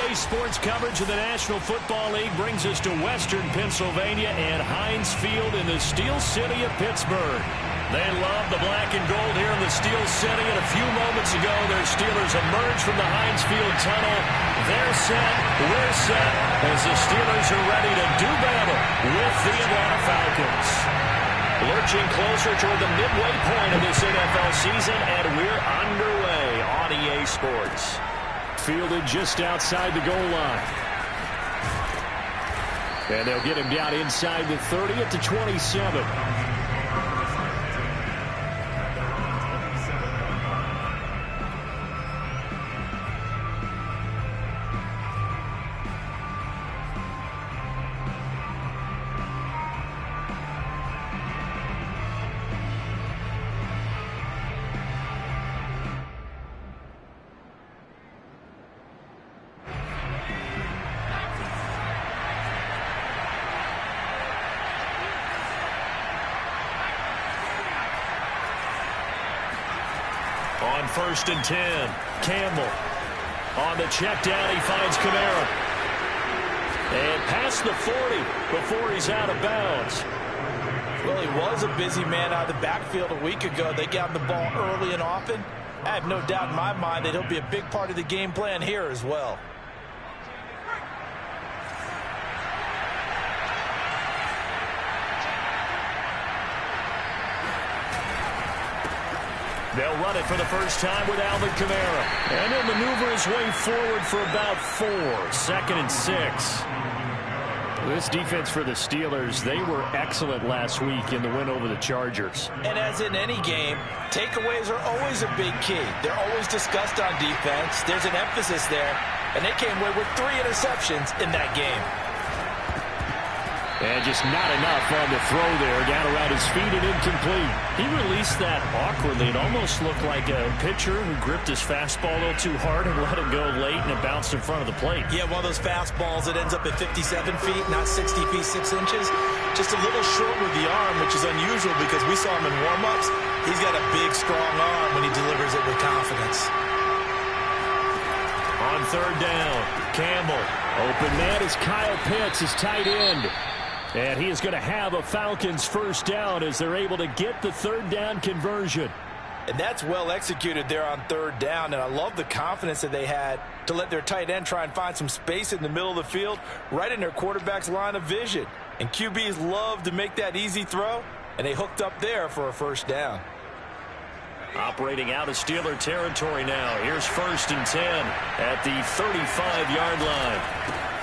Today's sports coverage of the National Football League brings us to Western Pennsylvania and Heinz Field in the Steel City of Pittsburgh. They love the black and gold here in the Steel City, and a few moments ago, their Steelers emerged from the Heinz Field tunnel. They're set, we're set, as the Steelers are ready to do battle with the Atlanta Falcons. Lurching closer toward the midway point of this NFL season, and we're underway on EA Sports. Fielded just outside the goal line. And they'll get him down inside the 30 at the 27. On 1st and 10, Campbell. On the check down, he finds Kamara. And past the 40 before he's out of bounds. Well, he was a busy man out of the backfield a week ago. They got him the ball early and often. I have no doubt in my mind that he'll be a big part of the game plan here as well. They'll run it for the first time with Alvin Kamara. And he'll maneuver his way forward for about 4. 2nd and 6. This defense for the Steelers, they were excellent last week in the win over the Chargers. And as in any game, takeaways are always a big key. They're always discussed on defense. There's an emphasis there. And they came away with 3 interceptions in that game. And just not enough on the throw there. Down around his feet and incomplete. He released that awkwardly. It almost looked like a pitcher who gripped his fastball a little too hard and let it go late, and it bounced in front of the plate. Yeah, one of those fastballs that ends up at 57 feet, not 60 feet, 6 inches. Just a little short with the arm, which is unusual because we saw him in warm-ups. He's got a big, strong arm when he delivers it with confidence. On 3rd down, Campbell. Open man is Kyle Pitts, his tight end. And he is going to have a Falcons first down as they're able to get the 3rd down conversion. And that's well executed there on 3rd down. And I love the confidence that they had to let their tight end try and find some space in the middle of the field, right in their quarterback's line of vision. And QBs love to make that easy throw, and they hooked up there for a first down. Operating out of Steeler territory now. Here's 1st and 10 at the 35-yard line.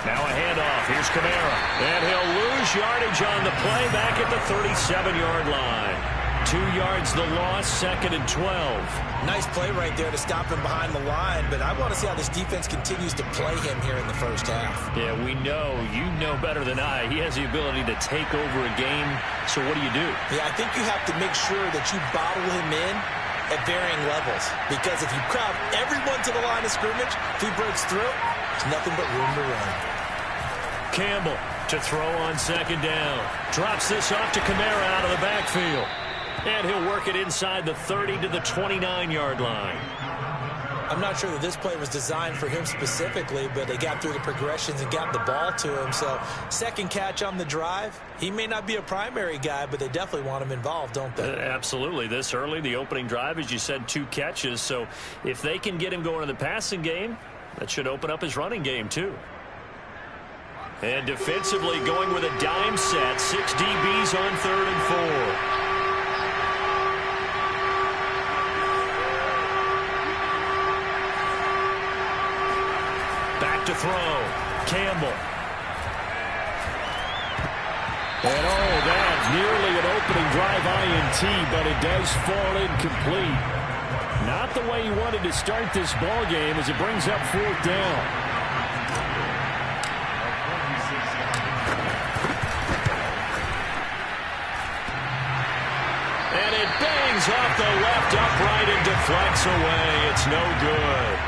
Now a handoff. Here's Kamara. And he'll lose yardage on the play back at the 37-yard line. 2 yards the loss, 2nd and 12. Nice play right there to stop him behind the line, but I want to see how this defense continues to play him here in the first half. Yeah, we know. You know better than I. He has the ability to take over a game, so what do you do? Yeah, I think you have to make sure that you bottle him in at varying levels, because if you crowd everyone to the line of scrimmage, if he breaks through, there's nothing but room to run. Campbell to throw on 2nd down. Drops this off to Kamara out of the backfield. And he'll work it inside the 30 to the 29-yard line. I'm not sure that this play was designed for him specifically, but they got through the progressions and got the ball to him. So, second catch on the drive. He may not be a primary guy, but they definitely want him involved, don't they? Absolutely. This early, the opening drive, as you said, 2 catches. So, if they can get him going in the passing game, that should open up his running game, too. And defensively going with a dime set. 6 DBs on 3rd and 4. Back to throw. Campbell. And that's nearly an opening drive INT, but it does fall incomplete. Not the way he wanted to start this ball game as it brings up 4th down. And it bangs off the left upright and deflects away. It's no good.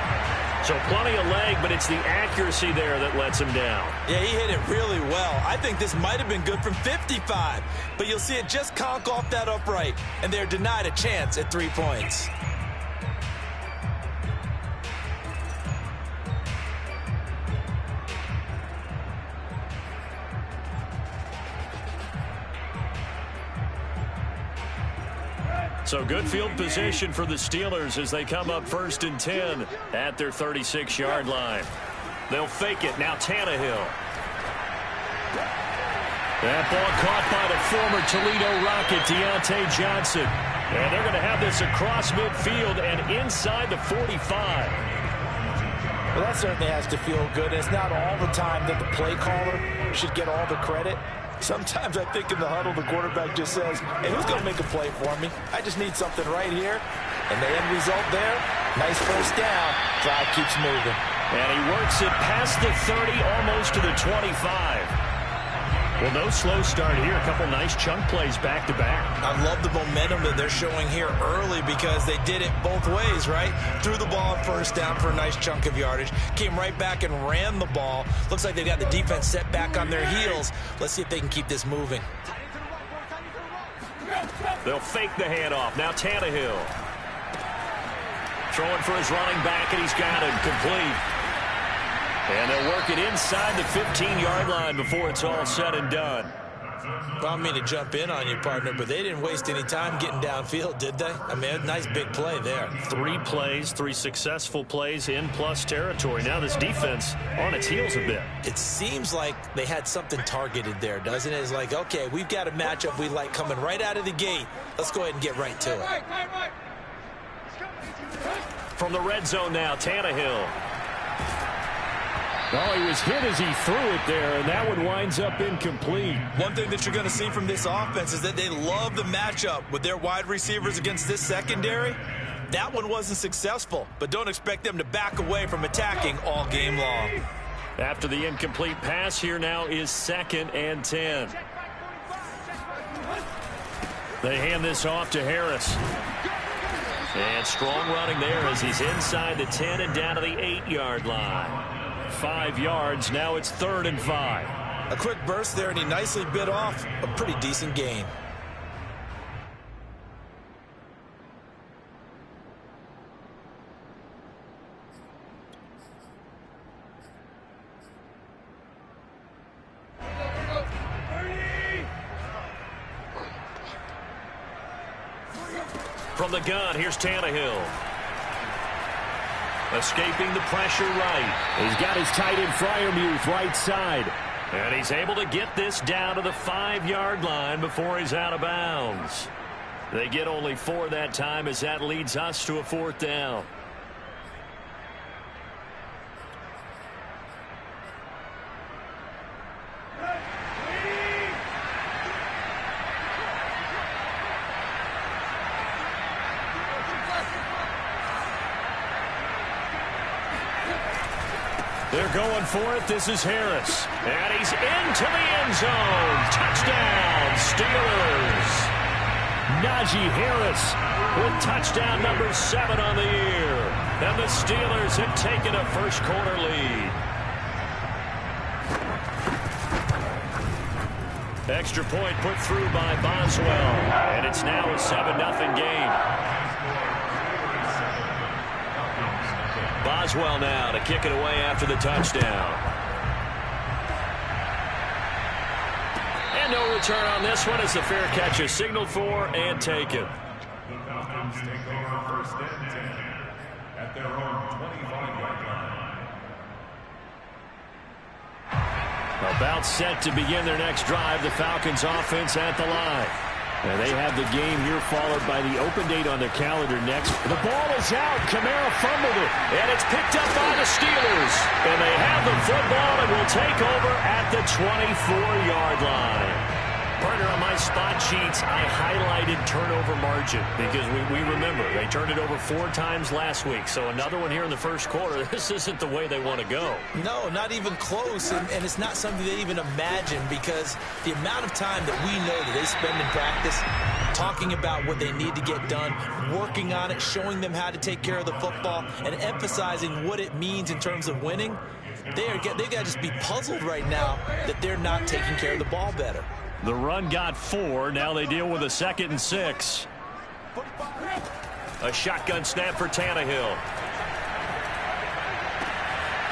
So plenty of leg, but it's the accuracy there that lets him down. Yeah, he hit it really well. I think this might have been good from 55, but you'll see it just conk off that upright, and they're denied a chance at 3 points. So good field position for the Steelers as they come up 1st and 10 at their 36-yard line. They'll fake it. Now Tannehill. That ball caught by the former Toledo Rocket, Deontay Johnson. And they're going to have this across midfield and inside the 45. Well, that certainly has to feel good. It's not all the time that the play caller should get all the credit. Sometimes I think in the huddle, the quarterback just says, hey, who's going to make a play for me? I just need something right here. And the end result there, nice first down. Drive keeps moving. And he works it past the 30, almost to the 25. Well, no slow start here. A couple nice chunk plays back-to-back. I love the momentum that they're showing here early because they did it both ways, right? Threw the ball on first down for a nice chunk of yardage. Came right back and ran the ball. Looks like they've got the defense set back on their heels. Let's see if they can keep this moving. They'll fake the handoff. Now Tannehill. Throwing for his running back, and he's got him complete. And they'll work it inside the 15-yard line before it's all said and done. I don't mean to jump in on you, partner, but they didn't waste any time getting downfield, did they? I mean, a nice big play there. 3 plays, 3 successful plays in plus territory. Now this defense on its heels a bit. It seems like they had something targeted there, doesn't it? It's like, okay, we've got a matchup we like coming right out of the gate. Let's go ahead and get right to it. From the red zone now, Tannehill. Oh, he was hit as he threw it there, and that one winds up incomplete. One thing that you're going to see from this offense is that they love the matchup with their wide receivers against this secondary. That one wasn't successful, but don't expect them to back away from attacking all game long. After the incomplete pass, here now is 2nd and 10. They hand this off to Harris. And strong running there as he's inside the 10 and down to the 8-yard line. 5 yards. Now it's 3rd and 5. A quick burst there, and he nicely bit off a pretty decent gain. From the gun, here's Tannehill. Escaping the pressure right. He's got his tight end Freiermuth right side. And he's able to get this down to the 5-yard line before he's out of bounds. They get only 4 that time as that leads us to a 4th down. They're going for it. This is Harris. And he's into the end zone. Touchdown, Steelers. Najee Harris with touchdown number 7 on the year. And the Steelers have taken a first-quarter lead. Extra point put through by Boswell. And it's now a 7-0 game. Boswell now to kick it away after the touchdown. And no return on this one as the fair catch is signaled for and taken. Falcons take over 1st and 10 at their own 25-yard line. About set to begin their next drive, the Falcons offense at the line. And they have the game here followed by the open date on their calendar next. The ball is out. Kamara fumbled it. And it's picked up by the Steelers. And they have the football and will take over at the 24-yard line. Partner, on my spot sheets, I highlighted turnover margin because we remember they turned it over 4 times last week. So another one here in the first quarter. This isn't the way they want to go. No, not even close. And it's not something they even imagine because the amount of time that we know that they spend in practice talking about what they need to get done, working on it, showing them how to take care of the football, and emphasizing what it means in terms of winning, they've got to just be puzzled right now that they're not taking care of the ball better. The run got 4. Now they deal with a 2nd and 6. A shotgun snap for Tannehill.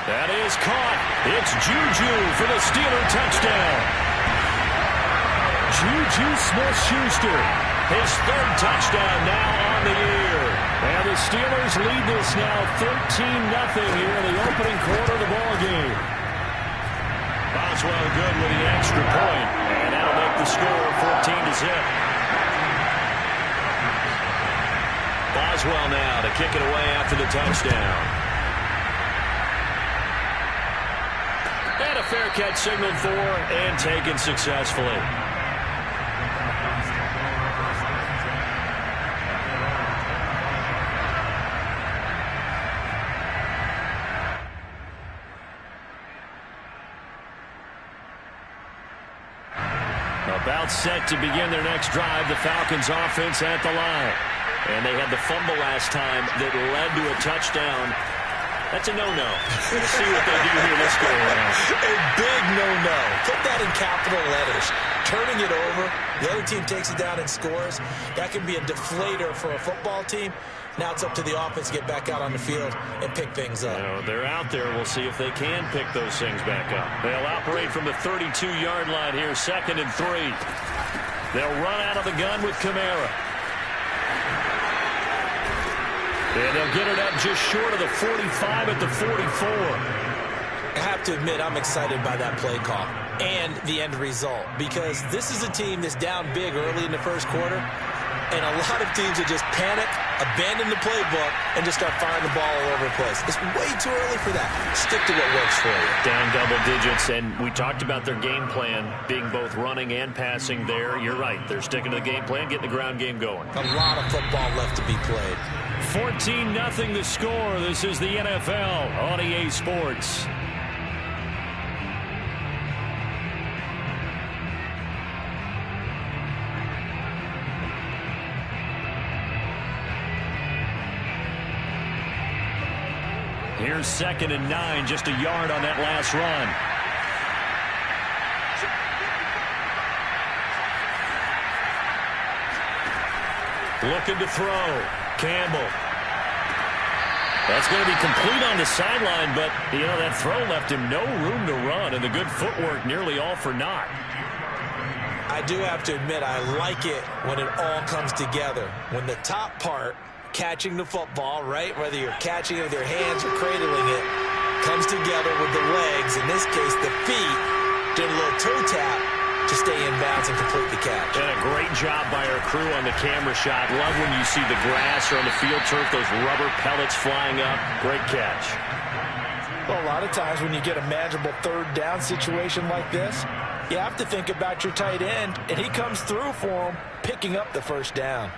That is caught. It's Juju for the Steeler touchdown. Juju Smith-Schuster His third touchdown now on the year. And the Steelers lead this now 13-0 here in the opening quarter of the ball game. Boswell good with the extra point, and that'll make the score 14-0. Boswell now to kick it away after the touchdown. And a fair catch signaled for and taken successfully. About set to begin their next drive, the Falcons offense at the line. And they had the fumble last time that led to a touchdown. That's a no-no. We'll see what they do here this go around. A big no-no. Put that in capital letters. Turning it over, the other team takes it down and scores. That can be a deflator for a football team. Now it's up to the offense to get back out on the field and pick things up. They're out there. We'll see if they can pick those things back up. They'll operate from the 32-yard line here, 2nd and 3. They'll run out of the gun with Kamara. And they'll get it up just short of the 45 at the 44. I have to admit, I'm excited by that play call and the end result, because this is a team that's down big early in the first quarter, and a lot of teams will just panic, abandon the playbook, and just start firing the ball all over the place. It's way too early for that. Stick to what works for you. Down double digits, and we talked about their game plan being both running and passing there. You're right. They're sticking to the game plan, getting the ground game going. A lot of football left to be played. 14-0 the score. This is the NFL on EA Sports. Here's 2nd and 9, just a yard on that last run. Looking to throw. Campbell. That's going to be complete on the sideline, but, that throw left him no room to run, and the good footwork nearly all for naught. I do have to admit, I like it when it all comes together. When the top part, catching the football, right, whether you're catching it with your hands or cradling it, comes together with the legs, in this case the feet, did a little toe tap to stay in bounds and complete the catch. And a great job by our crew on the camera shot. Love when you see the grass or on the field turf, those rubber pellets flying up. Great catch. Well, a lot of times when you get a manageable third down situation like this, you have to think about your tight end, and he comes through for him, picking up the first down.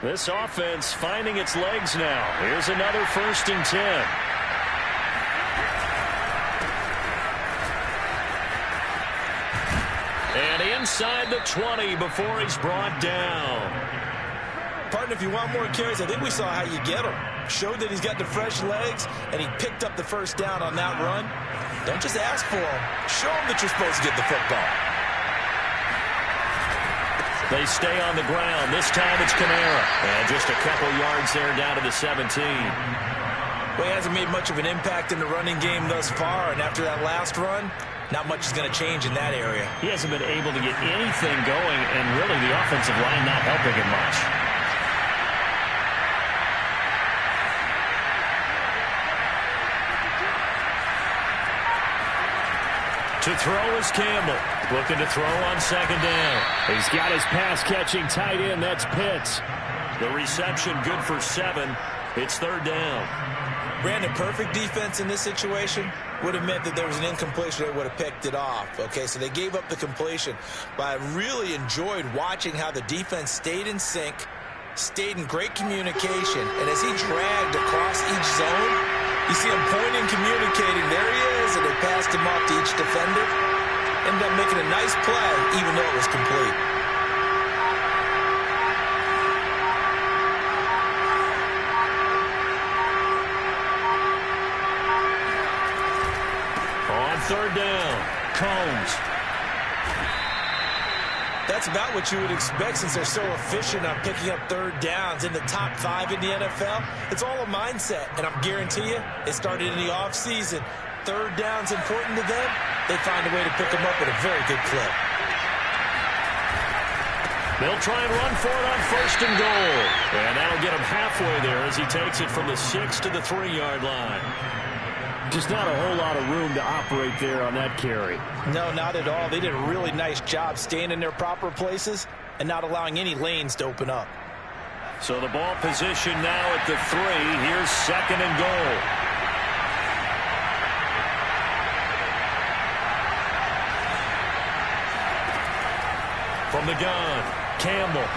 This offense finding its legs now. Here's another 1st and 10. And inside the 20 before he's brought down. Partner, if you want more carries, I think we saw how you get him. Showed that he's got the fresh legs, and he picked up the first down on that run. Don't just ask for him. Show him that you're supposed to get the football. They stay on the ground. This time it's Kamara. And just a couple yards there down to the 17. Well, he hasn't made much of an impact in the running game thus far, and after that last run, not much is going to change in that area. He hasn't been able to get anything going, and really the offensive line not helping him much. To throw is Campbell. Looking to throw on 2nd down. He's got his pass-catching tight end. That's Pitts. The reception good for 7. It's 3rd down. Brandon, perfect defense in this situation would have meant that there was an incompletion. They would have picked it off. Okay, so they gave up the completion. But I really enjoyed watching how the defense stayed in sync, stayed in great communication, and as he dragged across each zone, you see him pointing, communicating. There he is, and they passed him off to each defender. Ended up making a nice play, even though it was complete. On 3rd down, Combs. That's about what you would expect since they're so efficient on picking up 3rd downs in the top 5 in the NFL. It's all a mindset, and I guarantee you, it started in the offseason. 3rd down's important to them. They find a way to pick them up at a very good clip. They'll try and run for it on 1st and goal. And that'll get him halfway there as he takes it from the 6 to the 3-yard line. Just not a whole lot of room to operate there on that carry. No, not at all. They did a really nice job staying in their proper places and not allowing any lanes to open up. So the ball position now at the 3. Here's 2nd and goal. From the gun, Campbell.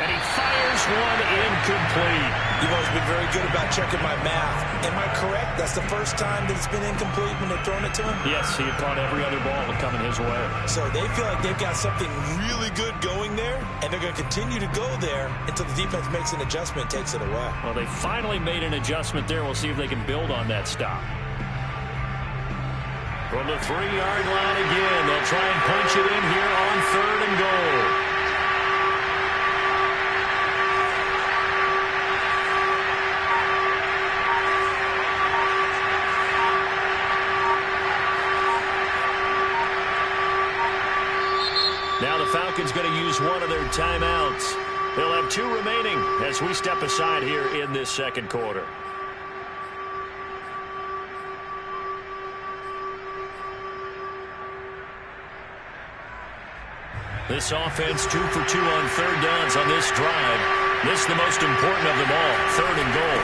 And he fires one incomplete. You've always been very good about checking my math. Am I correct? That's the first time that it's been incomplete when they've thrown it to him? Yes, he had caught every other ball coming his way. So they feel like they've got something really good going there, and they're going to continue to go there until the defense makes an adjustment and takes it away. Well, they finally made an adjustment there. We'll see if they can build on that stop. From the 3-yard line again, they'll try and punch it in here on 3rd and goal. Now the Falcons going to use one of their timeouts. They'll have 2 remaining as we step aside here in this 2nd quarter. This offense 2 for 2 on 3rd downs on this drive. This is the most important of them all, 3rd and goal.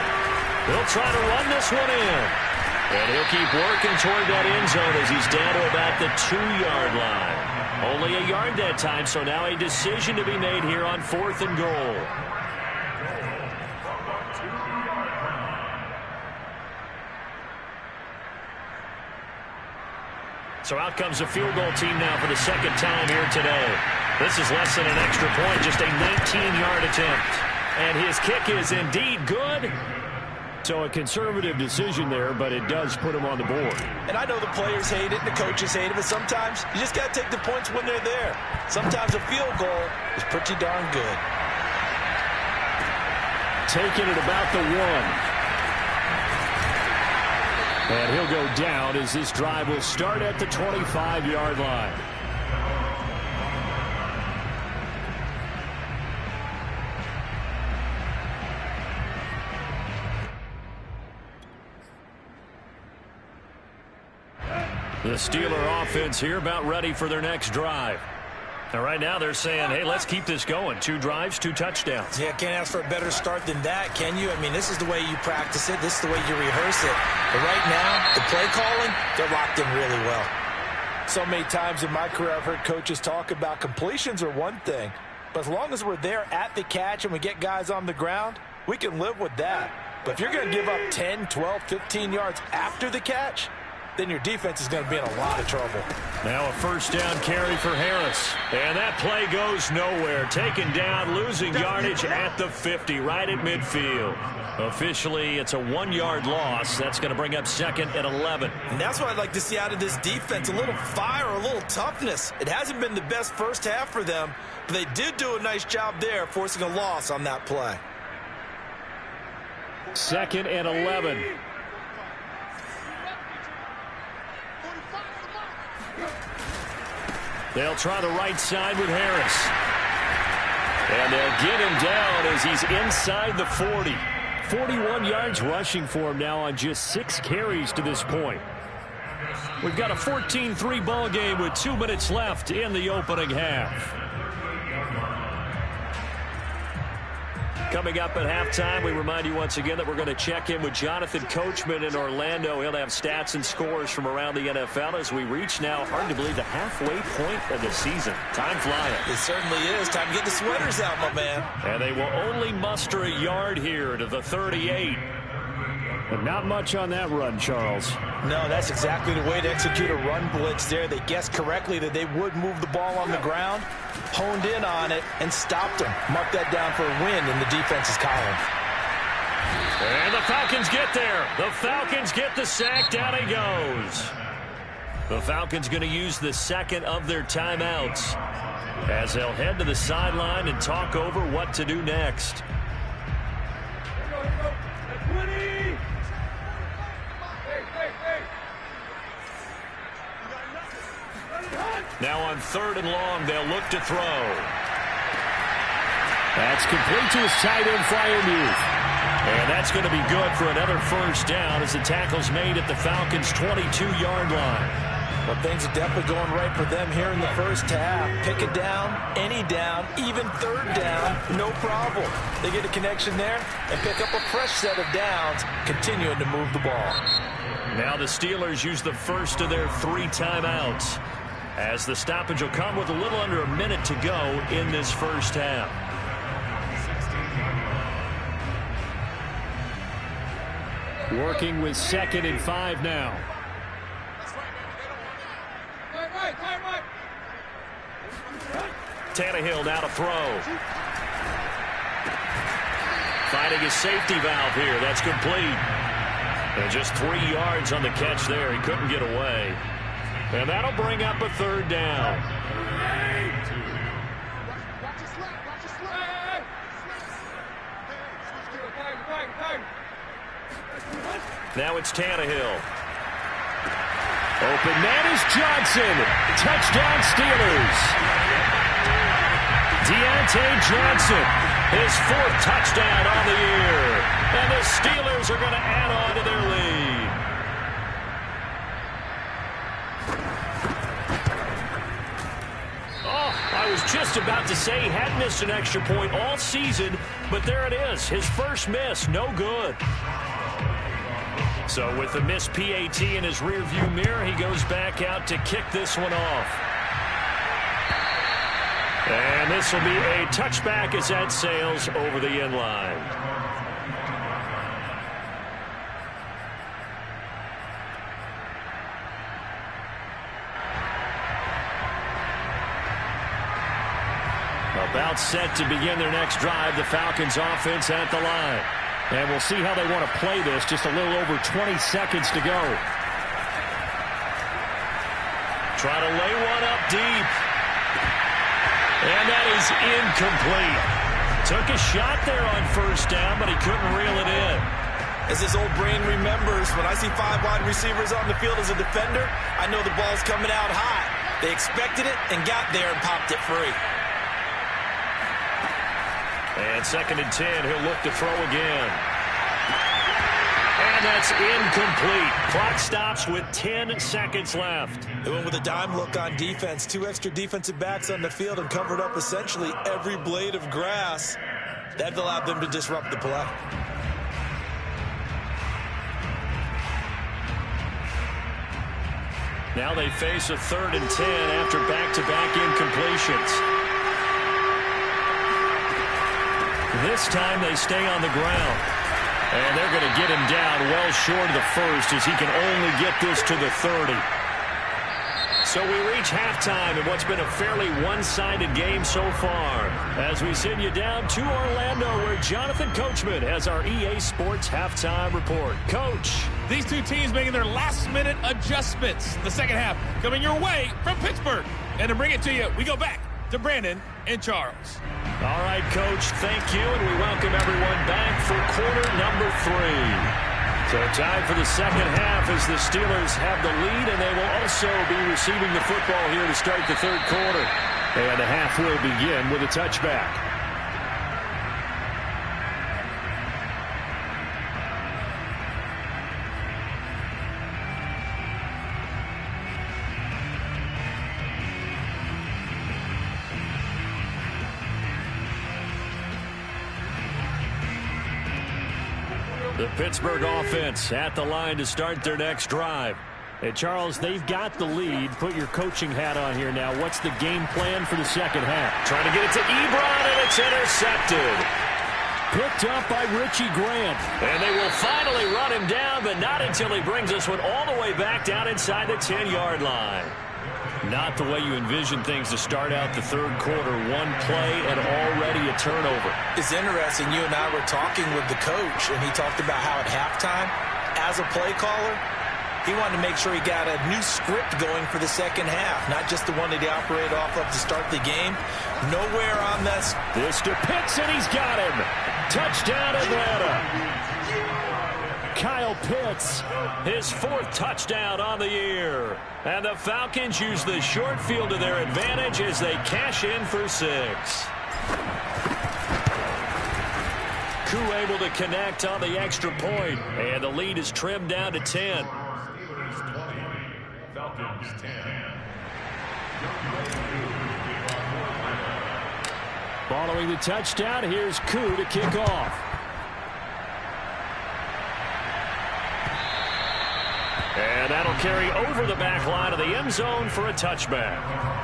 They'll try to run this one in. And he'll keep working toward that end zone as he's down to about the 2-yard line. Only a yard that time, so now a decision to be made here on 4th and goal. So out comes the field goal team now for the 2nd time here today. This is less than an extra point, just a 19-yard attempt. And his kick is indeed good. So a conservative decision there, but it does put him on the board. And I know the players hate it and the coaches hate it, but sometimes you just got to take the points when they're there. Sometimes a field goal is pretty darn good. Taking it about the 1. And he'll go down as this drive will start at the 25-yard line. The Steeler offense here about ready for their next drive. And right now they're saying, hey, let's keep this going. 2 drives, 2 touchdowns. Yeah, can't ask for a better start than that, can you? I mean, this is the way you practice it. This is the way you rehearse it. But right now, the play calling, they're locked in really well. So many times in my career, I've heard coaches talk about completions are one thing. But as long as we're there at the catch and we get guys on the ground, we can live with that. But if you're going to give up 10, 12, 15 yards after the catch, then your defense is going to be in a lot of trouble. Now a 1st down carry for Harris. And that play goes nowhere. Taken down, losing yardage at the 50, right at midfield. Officially, it's a 1-yard loss. That's going to bring up 2nd and 11. And that's what I'd like to see out of this defense, a little fire, a little toughness. It hasn't been the best first half for them, but they did do a nice job there, forcing a loss on that play. 2nd and 11. They'll try the right side with Harris. And they'll get him down as he's inside the 40. 41 yards rushing for him now on just 6 carries to this point. We've got a 14-3 ball game with 2 minutes left in the opening half. Coming up at halftime, we remind you once again that we're going to check in with Jonathan Coachman in Orlando. He'll have stats and scores from around the NFL as we reach now, hard to believe, the halfway point of the season. Time flying. It certainly is. Time to get the sweaters out, my man. And they will only muster a yard here to the 38. But not much on that run, Charles. No, that's exactly the way to execute a run blitz there. They guessed correctly that they would move the ball on the ground, honed in on it, and stopped them. Mark that down for a win in the defense's column. And the Falcons get there. The Falcons get the sack. Down he goes. The Falcons going to use the 2nd of their timeouts as they'll head to the sideline and talk over what to do next. Now on 3rd and long, they'll look to throw. That's complete to his tight end, Freiermuth. And that's going to be good for another first down as the tackle's made at the Falcons' 22-yard line. Well, things are definitely going right for them here in the first half. Pick it down, any down, even third down, no problem. They get a connection there and pick up a fresh set of downs, continuing to move the ball. Now the Steelers use the first of their 3 timeouts, as the stoppage will come with a little under a minute to go in this first half. Working with 2nd and 5 now. Tannehill now to throw. Finding his safety valve here. That's complete. And just 3 yards on the catch there. He couldn't get away. And that'll bring up a third down. Now it's Tannehill. Open man is Johnson. Touchdown Steelers. Deontay Johnson, his 4th touchdown on the year. And the Steelers are going to add on to their lead. Oh, I was just about to say he hadn't missed an extra point all season, but there it is. His first miss, no good. So with the missed PAT in his rearview mirror, he goes back out to kick this one off. And this will be a touchback as that sails over the end line. About set to begin their next drive, the Falcons offense at the line. And we'll see how they want to play this. Just a little over 20 seconds to go. Try to lay one up deep. And that is incomplete. Took a shot there on first down, but he couldn't reel it in. As his old brain remembers, when I see 5 wide receivers on the field as a defender, I know the ball's coming out high. They expected it and got there and popped it free. And 2nd and 10, he'll look to throw again. And that's incomplete. Clock stops with 10 seconds left. They went with a dime look on defense. 2 extra defensive backs on the field and covered up essentially every blade of grass. That allowed them to disrupt the play. Now they face a 3rd and 10 after back-to-back incompletions. This time they stay on the ground. And they're going to get him down well short of the first as he can only get this to the 30. So we reach halftime in what's been a fairly one-sided game so far, as we send you down to Orlando where Jonathan Coachman has our EA Sports Halftime Report. Coach. These two teams making their last-minute adjustments. The second half coming your way from Pittsburgh. And to bring it to you, we go back to Brandon and Charles. All right, Coach, thank you, and we welcome everyone back for quarter number 3. So time for the second half as the Steelers have the lead, and they will also be receiving the football here to start the third quarter. And the half will begin with a touchback. The Pittsburgh offense at the line to start their next drive. And Charles, they've got the lead. Put your coaching hat on here now. What's the game plan for the second half? Trying to get it to Ebron, and it's intercepted. Picked up by Richie Grant. And they will finally run him down, but not until he brings this one all the way back down inside the 10-yard line. Not the way you envision things to start out the third quarter. One play and already a turnover. It's interesting. You and I were talking with the coach, and he talked about how at halftime, as a play caller, he wanted to make sure he got a new script going for the second half, not just the one that he operated off of to start the game. Nowhere on this. This to Pitts, and he's got him. Touchdown, Atlanta. Kyle Pitts, his 4th touchdown on the year. And the Falcons use the short field to their advantage as they cash in for 6. Koo able to connect on the extra point, and the lead is trimmed down to 10. Steelers 20, Falcons 10. Following the touchdown, here's Koo to kick off. And that'll carry over the back line of the end zone for a touchback.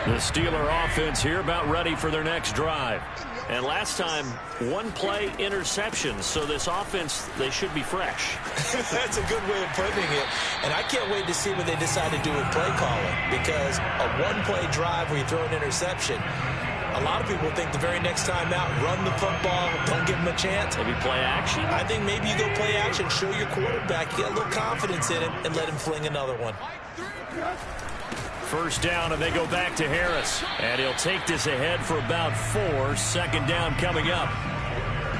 The Steeler offense here about ready for their next drive. And last time, one play interception. So this offense, they should be fresh. That's a good way of putting it. And I can't wait to see what they decide to do with play calling. Because a one-play drive where you throw an interception, a lot of people think the very next time out, run the football, don't give them a chance. Maybe play action? I think maybe you go play action, show your quarterback, you got a little confidence in him, and let him fling another one. First down, and they go back to Harris. And he'll take this ahead for about 4. Second down coming up.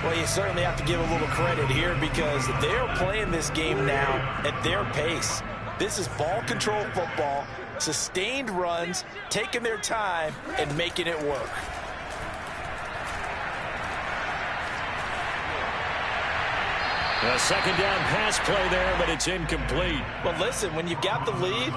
Well, you certainly have to give a little credit here because they're playing this game now at their pace. This is ball control football, sustained runs, taking their time, and making it work. A second down pass play there, but it's incomplete. Well, listen, when you've got the lead,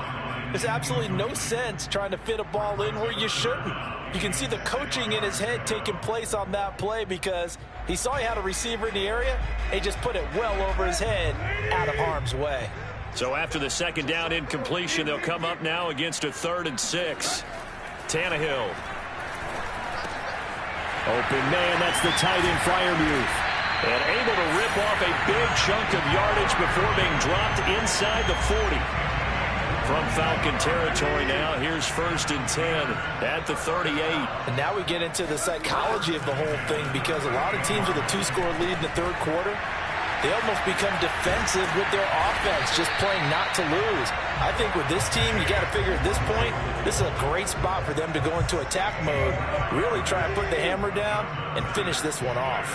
there's absolutely no sense trying to fit a ball in where you shouldn't. You can see the coaching in his head taking place on that play because he saw he had a receiver in the area. He just put it well over his head out of harm's way. So after the second down incompletion, they'll come up now against a 3rd and 6. Tannehill. Open man, that's the tight end Freiermuth. And able to rip off a big chunk of yardage before being dropped inside the 40. From Falcon territory now, here's 1st and 10 at the 38. And now we get into the psychology of the whole thing because a lot of teams with a 2-score lead in the third quarter, they almost become defensive with their offense, just playing not to lose. I think with this team, you got to figure at this point, this is a great spot for them to go into attack mode, really try and put the hammer down and finish this one off.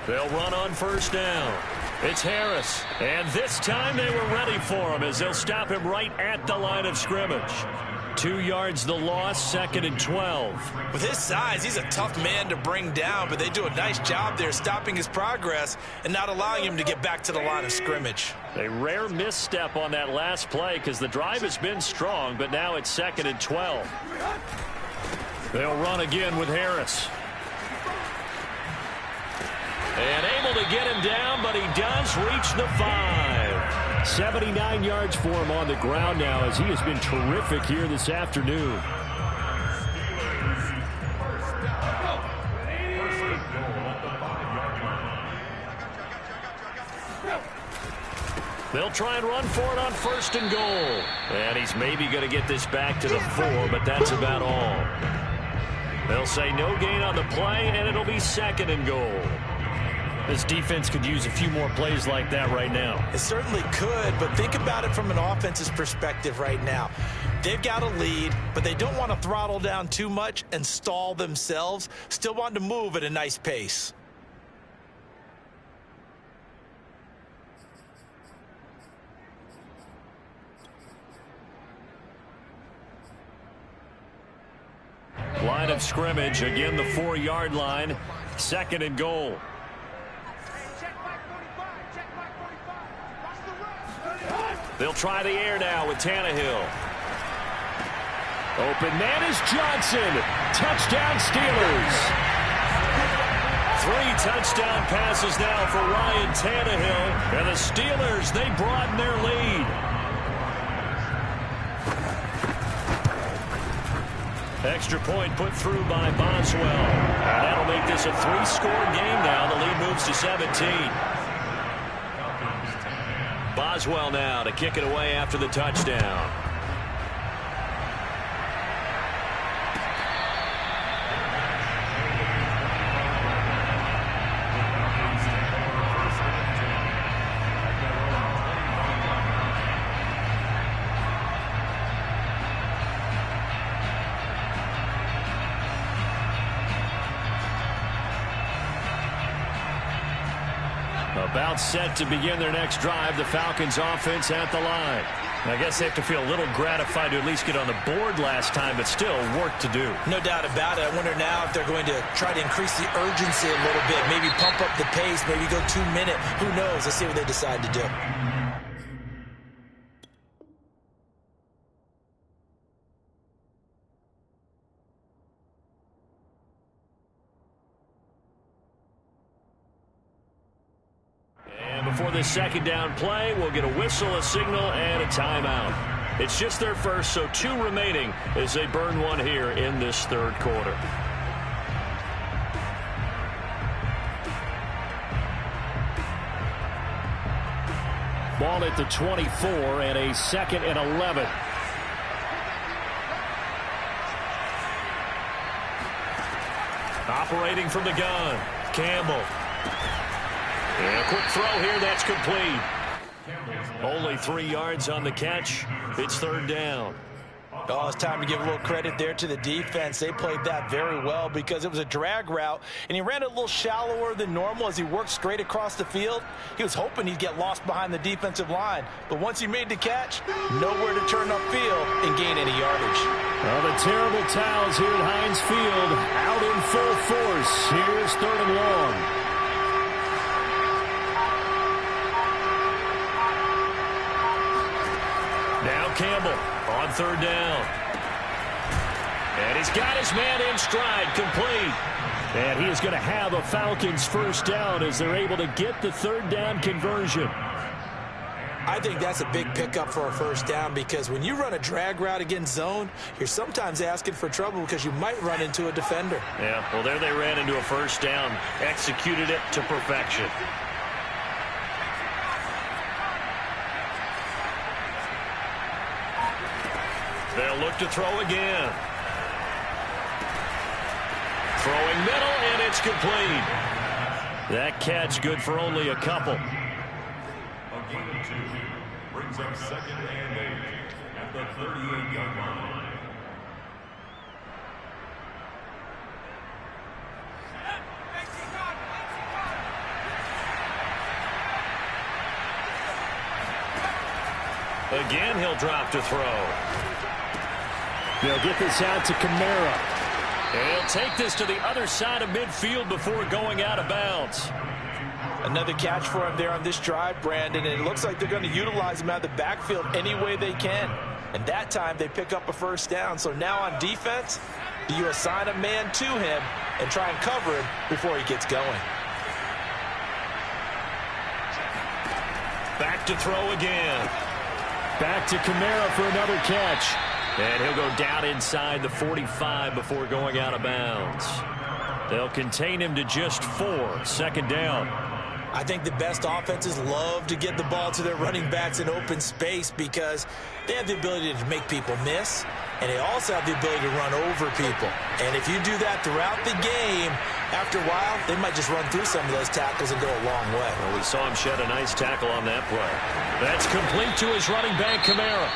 They'll run on first down. It's Harris, and this time they were ready for him as they'll stop him right at the line of scrimmage. 2 yards the loss, 2nd and 12. With his size, he's a tough man to bring down, but they do a nice job there stopping his progress and not allowing him to get back to the line of scrimmage. A rare misstep on that last play because the drive has been strong, but now it's 2nd and 12. They'll run again with Harris. And able to get him down, but he does reach the 5. 79 yards for him on the ground now as he has been terrific here this afternoon. They'll try and run for it on 1st and goal. And he's maybe going to get this back to the 4, but that's about all. They'll say no gain on the play, and it'll be 2nd and goal. This defense could use a few more plays like that right now. It certainly could, but think about it from an offense's perspective right now. They've got a lead, but they don't want to throttle down too much and stall themselves. Still want to move at a nice pace. Line of scrimmage, again the 4-yard line, 2nd and goal. They'll try the air now with Tannehill. Open man is Johnson. Touchdown Steelers. 3 touchdown passes now for Ryan Tannehill. And the Steelers, they broaden their lead. Extra point put through by Boswell. And that'll make this a 3-score game now. The lead moves to 17. Boswell now to kick it away after the touchdown. A About set to begin their next drive. The Falcons offense at the line. I guess they have to feel a little gratified to at least get on the board last time, but still work to do. No doubt about it. I wonder now if they're going to try to increase the urgency a little bit, maybe pump up the pace, maybe go 2 minute. Who knows? Let's see what they decide to do. For the second down play, we'll get a whistle, a signal, and a timeout. It's just their first, so 2 remaining as they burn one here in this third quarter. Ball at the 24 and a 2nd and 11. Operating from the gun, Campbell. And a quick throw here, that's complete. Only 3 yards on the catch. It's third down. Oh, it's time to give a little credit there to the defense. They played that very well because it was a drag route, and he ran it a little shallower than normal as he worked straight across the field. He was hoping he'd get lost behind the defensive line, but once he made the catch, nowhere to turn upfield and gain any yardage. Well, the terrible towels here at Heinz Field out in full force. Here's third and long. Now Campbell on third down. And he's got his man in stride, complete. And he is going to have a Falcons first down as they're able to get the third down conversion. I think that's a big pickup for a first down because when you run a drag route against zone, you're sometimes asking for trouble because you might run into a defender. Yeah, well, there they ran into a first down, executed it to perfection. They'll look to throw again. Throwing middle, and it's complete. That catch good for only a couple. A gain of 2 brings up 2nd and 8 at the 38-yard line. Again, he'll drop to throw. They'll get this out to Kamara. And he'll take this to the other side of midfield before going out of bounds. Another catch for him there on this drive, Brandon, and it looks like they're going to utilize him out of the backfield any way they can. And that time they pick up a first down. So now on defense, do you assign a man to him and try and cover him before he gets going? Back to throw again. Back to Kamara for another catch. And he'll go down inside the 45 before going out of bounds. They'll contain him to just 4. Second down. I think the best offenses love to get the ball to their running backs in open space because they have the ability to make people miss, and they also have the ability to run over people. And if you do that throughout the game, after a while, they might just run through some of those tackles and go a long way. Well, we saw him shed a nice tackle on that play. That's complete to his running back, Kamara.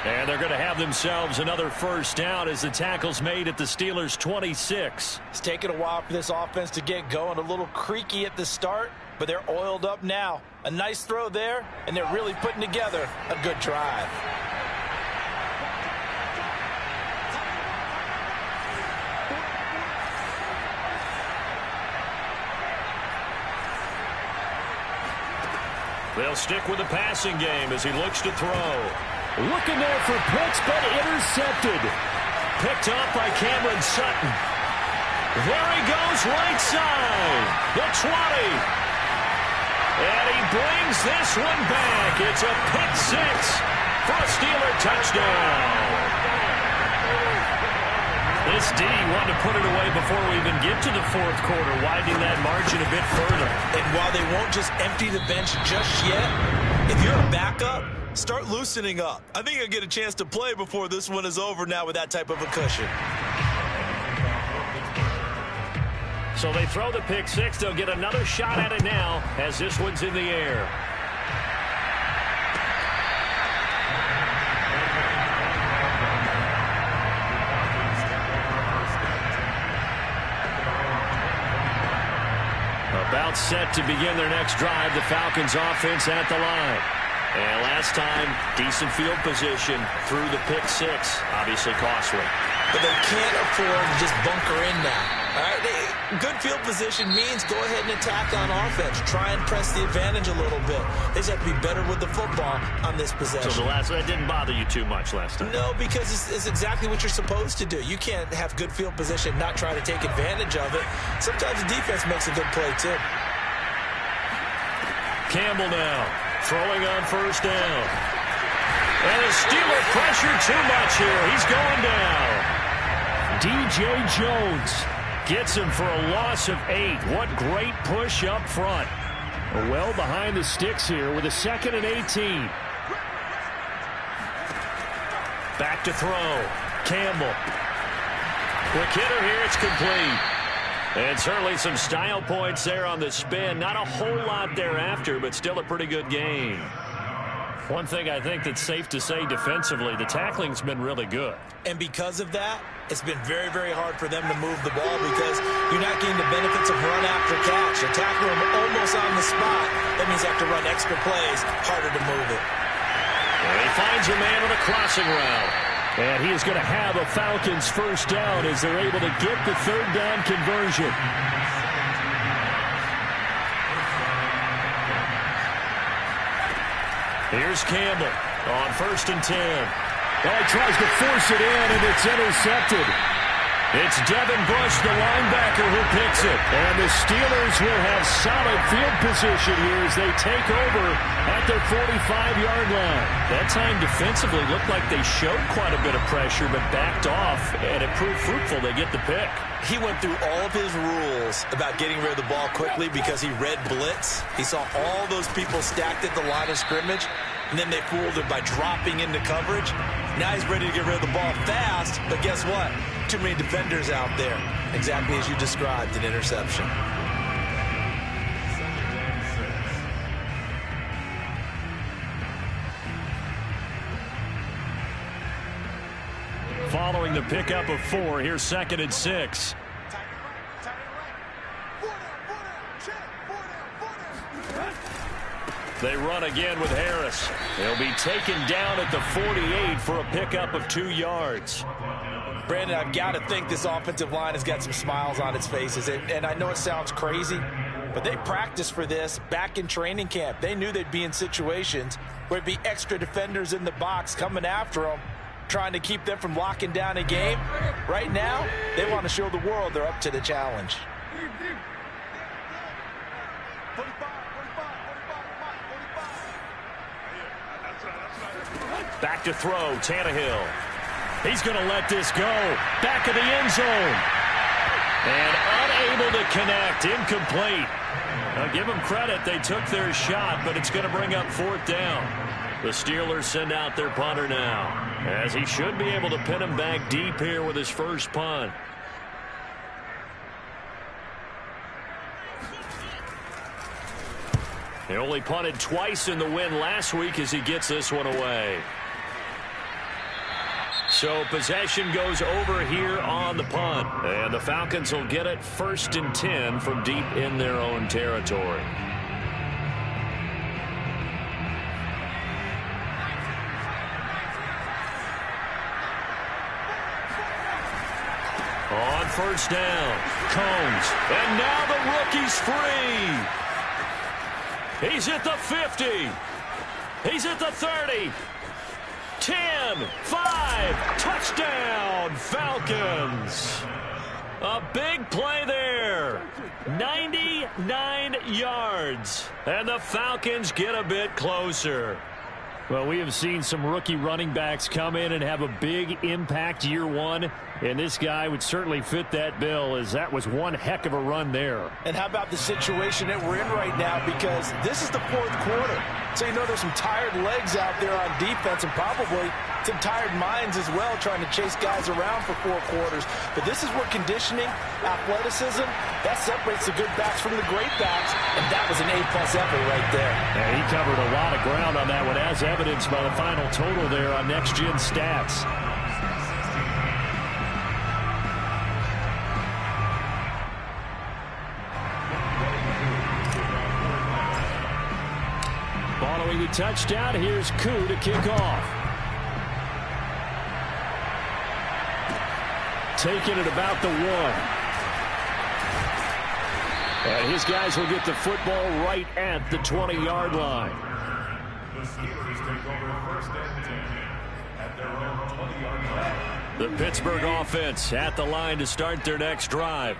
And they're going to have themselves another first down as the tackle's made at the Steelers' 26. It's taken a while for this offense to get going. A little creaky at the start, but they're oiled up now. A nice throw there, and they're really putting together a good drive. They'll stick with the passing game as he looks to throw. Looking there for Pitts, but intercepted. Picked up by Cameron Sutton. There he goes, right side. The 20. And he brings this one back. It's a pick 6 for a Steeler touchdown. This D wanted to put it away before we even get to the fourth quarter, widening that margin a bit further. And while they won't just empty the bench just yet, if you're a backup, start loosening up. I think you'll get a chance to play before this one is over now with that type of a cushion. So they throw the pick 6. They'll get another shot at it now as this one's in the air. A About set to begin their next drive. The Falcons offense at the line. And last time, decent field position through the pick six. Obviously costly. But they can't afford to just bunker in now. All right, good field position means go ahead and attack on offense. Try and press the advantage a little bit. They just have to be better with the football on this possession. So that didn't bother you too much last time? No, because it's exactly what you're supposed to do. You can't have good field position, not try to take advantage of it. Sometimes the defense makes a good play, too. Campbell now, throwing on first down. And the Steeler pressure too much here. He's going down. DJ Jones gets him for a loss of 8. What great push up front. Well behind the sticks here with a 2nd and 18. Back to throw. Campbell. Quick hitter here. It's complete. And certainly some style points there on the spin. Not a whole lot thereafter, but still a pretty good game. One thing I think that's safe to say defensively, the tackling's been really good. And because of that, it's been very, very hard for them to move the ball because you're not getting the benefits of run after catch. You tackle them almost on the spot. That means you have to run extra plays, harder to move it. And he finds a man on a crossing route. And he is going to have a Falcons first down as they're able to get the 3rd down conversion. Here's Campbell on 1st and 10. Well, he tries to force it in, and it's intercepted. It's Devin Bush, the linebacker, who picks it. And the Steelers will have solid field position here as they take over at their 45-yard line. That time defensively looked like they showed quite a bit of pressure, but backed off, and it proved fruitful. They get the pick. He went through all of his rules about getting rid of the ball quickly because he read blitz. He saw all those people stacked at the line of scrimmage, and then they fooled him by dropping into coverage. Now he's ready to get rid of the ball fast, but guess what? Too many defenders out there. Exactly as you described, an interception. Following the pickup of 4, here's 2nd and 6. They run again with Harris. He'll be taken down at the 48 for a pickup of 2 yards. Brandon, I've got to think this offensive line has got some smiles on its faces. And I know it sounds crazy, but they practiced for this back in training camp. They knew they'd be in situations where it'd be extra defenders in the box coming after them, trying to keep them from locking down a game. Right now, they want to show the world they're up to the challenge. Back to throw, Tannehill. He's going to let this go. Back of the end zone. And unable to connect. Incomplete. Now give them credit. They took their shot, but it's going to bring up 4th down. The Steelers send out their punter now, as he should be able to pin him back deep here with his first punt. He only punted twice in the win last week as he gets this one away. So possession goes over here on the punt. And the Falcons will get it 1st and 10 from deep in their own territory. On 1st down, Combs. And now the rookie's free. He's at the 50. He's at the 30. 10, 5, touchdown, Falcons. A big play there. 99 yards. And the Falcons get a bit closer. Well, we have seen some rookie running backs come in and have a big impact year one. And this guy would certainly fit that bill, as that was one heck of a run there. And how about the situation that we're in right now? Because this is the 4th quarter. So you know there's some tired legs out there on defense and probably some tired minds as well trying to chase guys around for 4 quarters. But this is where conditioning, athleticism, that separates the good backs from the great backs. And that was an A-plus effort right there. Yeah, he covered a lot of ground on that one, as evidenced by the final total there on Next Gen Stats. Following the touchdown, here's Koo to kick off. Taking it about the 1. And his guys will get the football right at the 20-yard line. The Steelers take over first and 10 at their own 20-yard line. The Pittsburgh offense at the line to start their next drive.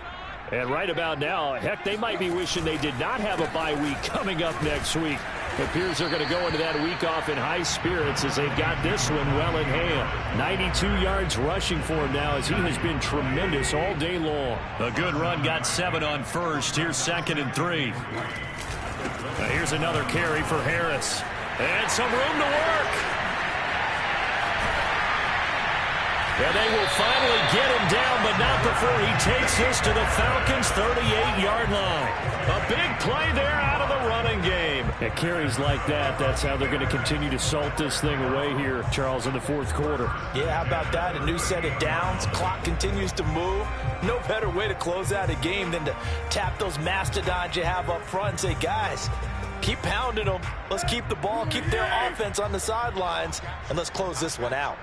And right about now, heck, they might be wishing they did not have a bye week coming up next week. It appears they're going to go into that week off in high spirits as they've got this one well in hand. 92 yards rushing for him now as he has been tremendous all day long. A good run, got 7 on first. Here's 2nd and 3. Now here's another carry for Harris. And some room to work. And they will finally get him down, but not before he takes this to the Falcons' 38-yard line. A big play there out of the running game. At carries like that, that's how they're going to continue to salt this thing away here, Charles, in the 4th quarter. Yeah, how about that? A new set of downs. Clock continues to move. No better way to close out a game than to tap those mastodons you have up front and say, guys, keep pounding them. Let's keep the ball, keep their offense on the sidelines, and let's close this one out.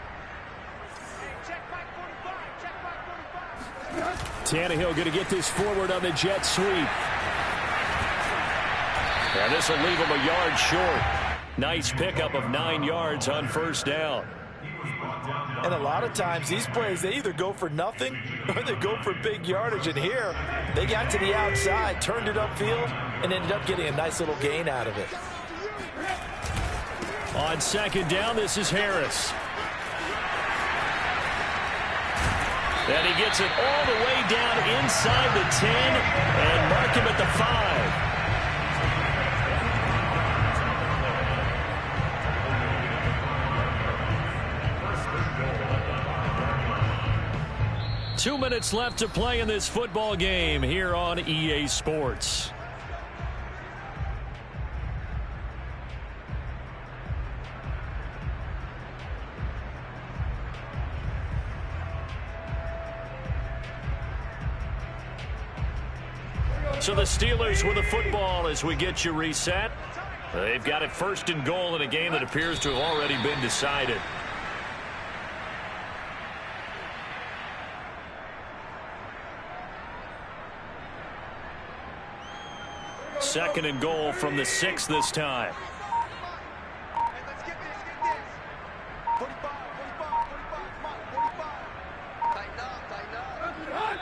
Tannehill going to get this forward on the jet sweep. And this will leave him a yard short. Nice pickup of 9 yards on first down. And a lot of times these plays, they either go for nothing or they go for big yardage. And here, they got to the outside, turned it upfield, and ended up getting a nice little gain out of it. On 2nd down, this is Harris. And he gets it all the way down inside the 10 and mark him at the 5. 2 minutes left to play in this football game here on EA Sports. So the Steelers with the football as we get you reset. They've got it 1st and goal in a game that appears to have already been decided. Second and goal from the 6 this time.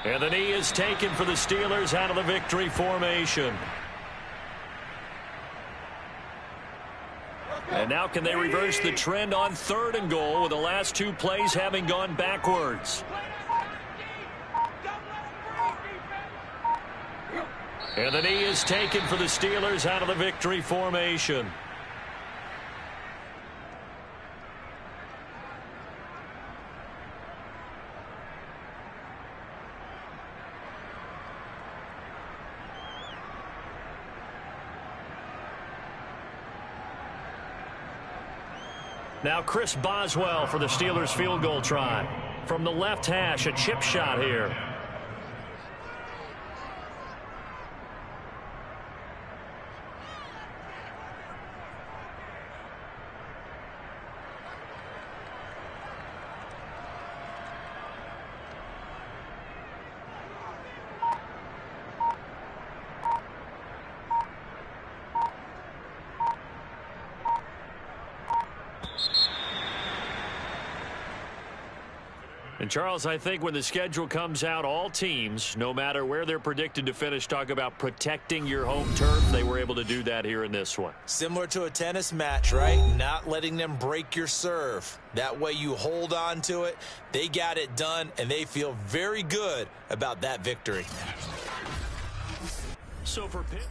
And the knee is taken for the Steelers out of the victory formation. And now can they reverse the trend on 3rd and goal with the last 2 plays having gone backwards? And the knee is taken for the Steelers out of the victory formation. Now Chris Boswell for the Steelers field goal try. From the left hash, a chip shot here. And Charles, I think when the schedule comes out, all teams, no matter where they're predicted to finish, talk about protecting your home turf. They were able to do that here in this one. Similar to a tennis match, right? Not letting them break your serve. That way you hold on to it. They got it done, and they feel very good about that victory. So for Pitt.